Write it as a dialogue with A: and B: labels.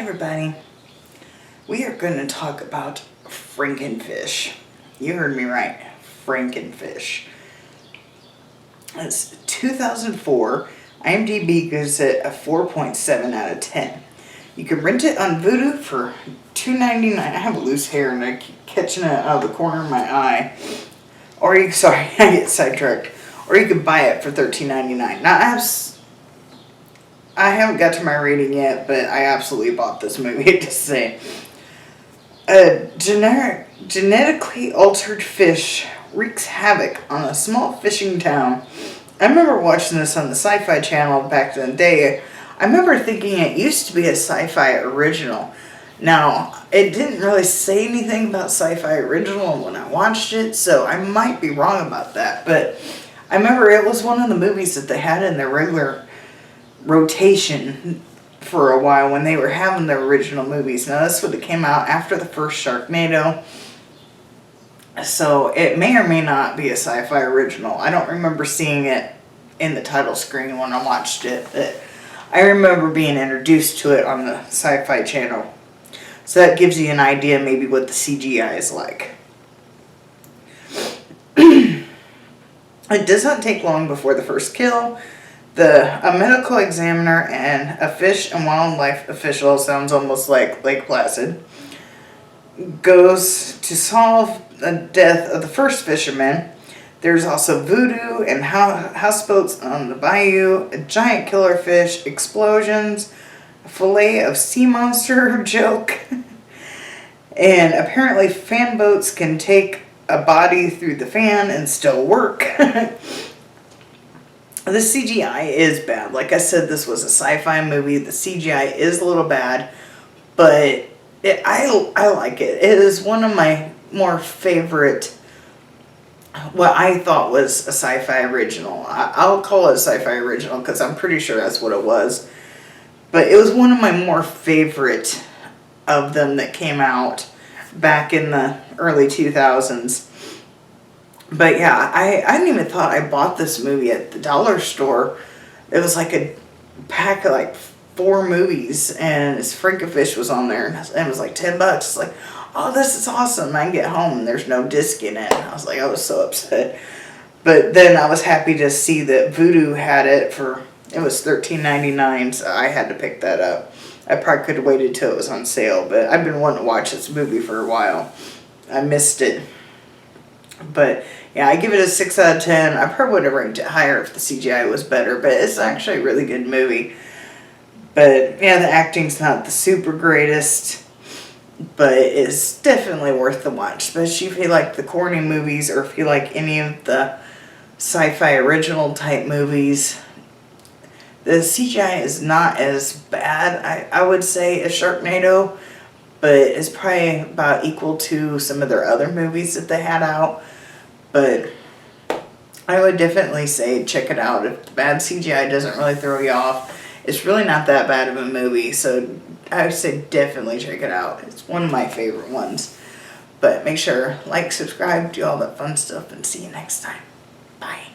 A: everybody. We are going to talk about Frankenfish. You heard me right. Frankenfish. It's 2004. IMDb gives it a 4.7 out of 10. You can rent it on Vudu for $2.99. I have loose hair and I keep catching it out of the corner of my eye. Or you, sorry, I get sidetracked. Or you can buy it for $13.99. Now, I haven't got to my rating yet, but I absolutely bought this movie, to say. A genetically altered fish wreaks havoc on a small fishing town. I remember watching this on the Sci-Fi Channel back in the day. I remember thinking it used to be a sci-fi original. Now, it didn't really say anything about sci-fi original when I watched it, so I might be wrong about that. But I remember it was one of the movies that they had in their regular rotation for a while when they were having their original movies. Now, this would have came out after the first Sharknado, so it may or may not be a sci-fi original. I don't remember seeing it in the title screen when I watched it, but I remember being introduced to it on the Sci-Fi Channel. So that gives you an idea maybe what the CGI is like. It does not take long before the first kill. A medical examiner and a fish and wildlife official, sounds almost like Lake Placid, goes to solve the death of the first fisherman. There's also voodoo and houseboats on the bayou, a giant killer fish, explosions, a fillet of sea monster joke, and apparently fan boats can take a body through the fan and still work. The CGI is bad. Like I said, this was a sci-fi movie. The CGI is a little bad, but I like it. It is one of my more favorite, what I thought was a sci-fi original. I'll call it a sci-fi original because I'm pretty sure that's what it was. But it was one of my more favorite of them that came out back in the early 2000s. But yeah, I didn't even thought I bought this movie at the dollar store. It was like a pack of like 4 movies, and Frankenfish was on there, and it was like $10. It's like, oh, this is awesome. I can get home and there's no disc in it. I was like, I was so upset. But then I was happy to see that Vudu had it for, it was $13.99, so I had to pick that up. I probably could have waited till it was on sale, but I've been wanting to watch this movie for a while. I missed it. But yeah, I give it a 6 out of 10. I probably would have ranked it higher if the CGI was better, but it's actually a really good movie. But yeah, the acting's not the super greatest, but it's definitely worth the watch, especially if you like the corny movies or if you like any of the sci-fi original type movies. The CGI is not as bad, I would say, as Sharknado, but it's probably about equal to some of their other movies that they had out. But I would definitely say check it out. If the bad CGI doesn't really throw you off, it's really not that bad of a movie. So I would say definitely check it out. It's one of my favorite ones. But make sure, like, subscribe, do all that fun stuff, and see you next time. Bye.